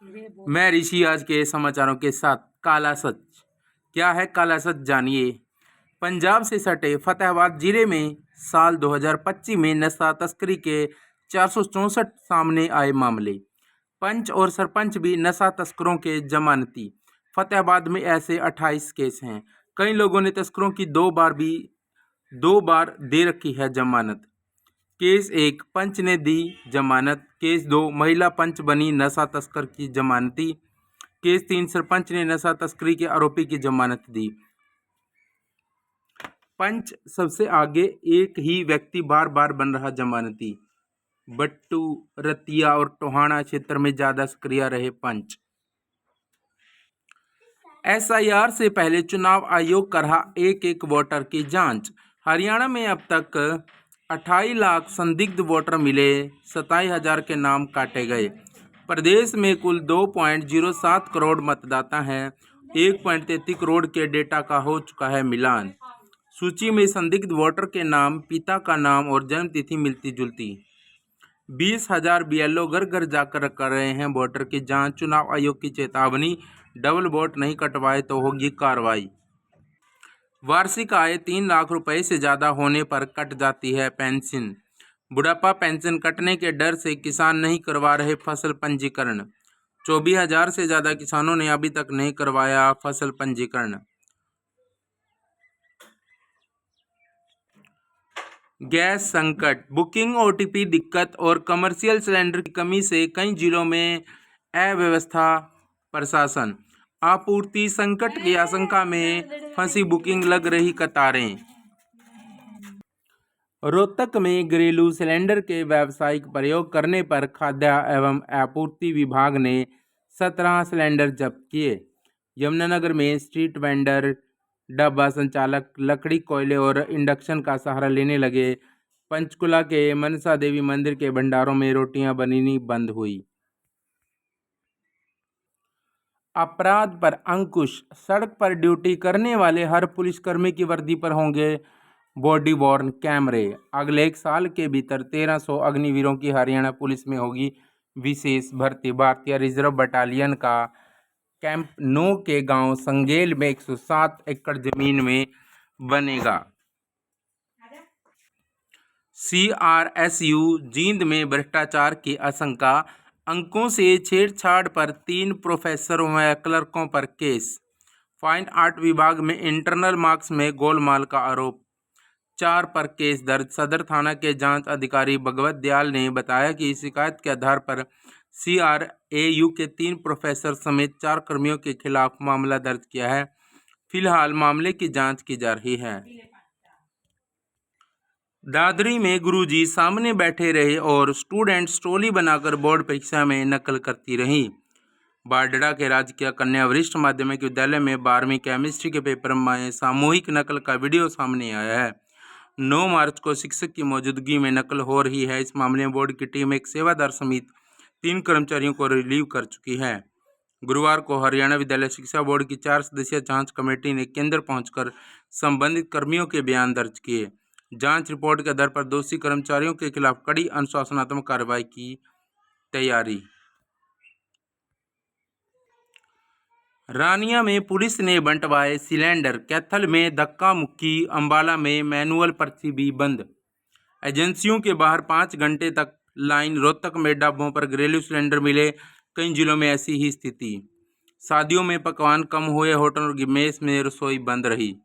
मैं ऋषि आज के समाचारों के साथ। काला सच क्या है? काला सच जानिए। पंजाब से सटे फतेहाबाद जिले में साल 2025 में नशा तस्करी के 464 सामने आए मामले। पंच और सरपंच भी नशा तस्करों के जमानती। फतेहाबाद में ऐसे 28 केस हैं। कई लोगों ने तस्करों की दो बार दे रखी है जमानत। केस 1 पंच ने दी जमानत। केस 2 महिला पंच बनी नशा तस्कर की जमानती। केस 3 सरपंच ने नशा तस्करी के आरोपी की जमानत दी। पंच सबसे आगे, एक ही व्यक्ति बार बार बन रहा जमानती। बट्टू, रतिया और टोहाना क्षेत्र में ज्यादा सक्रिय रहे पंच। एसआईआर से पहले चुनाव आयोग कर रहा एक एक वोटर की जांच। हरियाणा में अब तक 28 लाख संदिग्ध वोटर मिले, 27,000 के नाम काटे गए। प्रदेश में कुल 2.07 करोड़ मतदाता हैं। 1.33 करोड़ के डेटा का हो चुका है मिलान। सूची में संदिग्ध वोटर के नाम, पिता का नाम और जन्म तिथि मिलती जुलती। 20,000 बीएलओ घर घर जाकर कर रहे हैं वोटर की जांच। चुनाव आयोग की चेतावनी, डबल वोट नहीं कटवाए तो होगी कार्रवाई। वार्षिक आय 3 लाख रुपए से ज्यादा होने पर कट जाती है पेंशन। बुढ़ापा पेंशन कटने के डर से किसान नहीं करवा रहे फसल पंजीकरण। 24,000 से ज्यादा किसानों ने अभी तक नहीं करवाया फसल पंजीकरण। गैस संकट, बुकिंग, ओटीपी दिक्कत और कमर्शियल सिलेंडर की कमी से कई जिलों में अव्यवस्था। प्रशासन, आपूर्ति संकट की आशंका में फंसी बुकिंग, लग रही कतारें। रोहतक में घरेलू सिलेंडर के व्यावसायिक प्रयोग करने पर खाद्य एवं आपूर्ति विभाग ने 17 सिलेंडर जब्त किए। यमुनानगर में स्ट्रीट वेंडर, ढाबा संचालक लकड़ी, कोयले और इंडक्शन का सहारा लेने लगे। पंचकुला के मनसा देवी मंदिर के भंडारों में रोटियां बननी बंद हुई। अपराध पर अंकुश, सड़क पर ड्यूटी करने वाले हर पुलिसकर्मी की वर्दी पर होंगे बॉडी वॉर्न कैमरे। अगले 1 साल के भीतर 1300 अग्निवीरों की हरियाणा पुलिस में होगी विशेष भर्ती। भारतीय रिजर्व बटालियन का कैंप 9 के गांव संगेल में 107 एकड़ जमीन में बनेगा। सीआरएसयू जींद में भ्रष्टाचार की आशंका। अंकों से छेड़छाड़ पर 3 प्रोफेसरों व क्लर्कों पर केस। फाइन आर्ट विभाग में इंटरनल मार्क्स में गोलमाल का आरोप। 4 पर केस दर्ज। सदर थाना के जांच अधिकारी भगवत दयाल ने बताया कि शिकायत के आधार पर सीआरएयू के 3 प्रोफेसर समेत 4 कर्मियों के खिलाफ मामला दर्ज किया है। फिलहाल मामले की जांच की जा रही है। दादरी में गुरुजी सामने बैठे रहे और स्टूडेंट्स ट्रॉली बनाकर बोर्ड परीक्षा में नकल करती रहीं। बारडा के राजकीय कन्या वरिष्ठ माध्यमिक विद्यालय में 12वीं केमिस्ट्री के पेपर में सामूहिक नकल का वीडियो सामने आया है। 9 मार्च को शिक्षक की मौजूदगी में नकल हो रही है। इस मामले में बोर्ड की टीम एक सेवादार समेत 3 कर्मचारियों को रिलीव कर चुकी है। गुरुवार को हरियाणा विद्यालय शिक्षा बोर्ड की 4 सदस्यीय जांच कमेटी ने केंद्र पहुंचकर संबंधित कर्मियों के बयान दर्ज किए। जांच रिपोर्ट के आधार पर दोषी कर्मचारियों के खिलाफ कड़ी अनुशासनात्मक कार्रवाई की तैयारी। रानिया में पुलिस ने बंटवाए सिलेंडर। कैथल में धक्का मुक्की, अम्बाला में मैनुअल पर्ची भी बंद। एजेंसियों के बाहर 5 घंटे तक लाइन। रोहतक में ढाबों पर घरेलू सिलेंडर मिले, कई जिलों में ऐसी ही स्थिति। शादियों में पकवान कम हुए, होटल और मेस में रसोई बंद रही।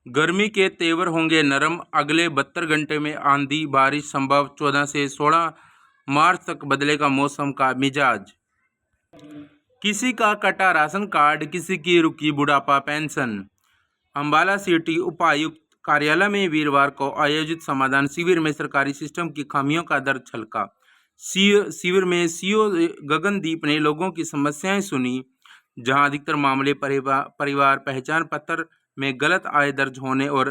गर्मी के तेवर होंगे नरम। अगले 72 घंटे में आंधी बारिश संभव। 14 से 16 मार्च तक बदलेगा मौसम का मिजाज। किसी का कटा राशन कार्ड, किसी की रुकी बुढ़ापा पेंशन। अम्बाला सिटी उपायुक्त कार्यालय में वीरवार को आयोजित समाधान शिविर में सरकारी सिस्टम की खामियों का दर्द छलका। शिविर में सीओ गगनदीप ने लोगों की समस्याएं सुनी, जहां अधिकतर मामले परिवार पहचान पत्र में गलत आय दर्ज होने और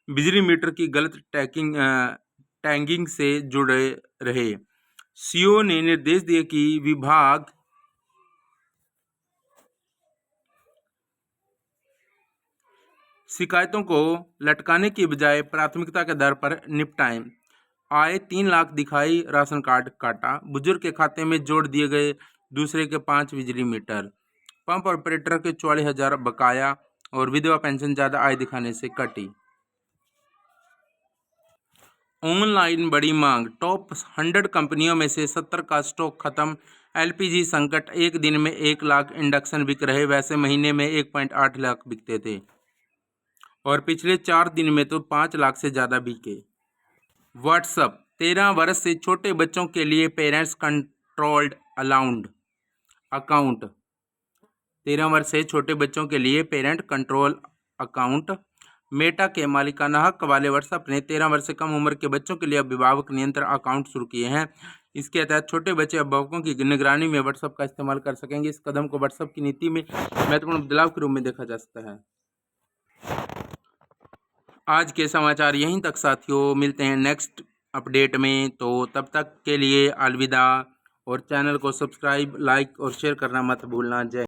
बिजली मीटर की गलत टैगिंग से जुड़े रहे। सीओ ने निर्देश दिए कि विभाग शिकायतों को लटकाने की बजाय प्राथमिकता के आधार पर निपटाएं। आए 3 लाख दिखाई, राशन कार्ड काटा। बुजुर्ग के खाते में जोड़ दिए गए दूसरे के 5 बिजली मीटर। पंप ऑपरेटर के 44,000 बकाया और विधवा पेंशन ज़्यादा आय दिखाने से कटी। ऑनलाइन बड़ी मांग, टॉप 100 कंपनियों में से 70 का स्टॉक खत्म। एलपीजी संकट, एक दिन में 1 लाख इंडक्शन बिक रहे, वैसे महीने में 1.8 लाख बिकते थे और पिछले 4 दिन में तो 5 लाख से ज़्यादा बिके। व्हाट्सएप, 13 वर्ष से छोटे बच्चों के लिए पेरेंट्स कंट्रोल्ड अलाउंड अकाउंट। 13 वर्ष से छोटे बच्चों के लिए पेरेंट कंट्रोल अकाउंट। मेटा के मालिकाना हक वाले व्हाट्सएप ने 13 वर्ष से कम उम्र के बच्चों के लिए अभिभावक नियंत्रण अकाउंट शुरू किए हैं। इसके तहत छोटे बच्चे अभिभावकों की निगरानी में व्हाट्सएप का इस्तेमाल कर सकेंगे। इस कदम को व्हाट्सएप की नीति में महत्वपूर्ण बदलाव के रूप में देखा जा सकता है। आज के समाचार यहीं तक साथियों, मिलते हैं नेक्स्ट अपडेट में। तो तब तक के लिए अलविदा और चैनल को सब्सक्राइब, लाइक और शेयर करना मत भूलना। जय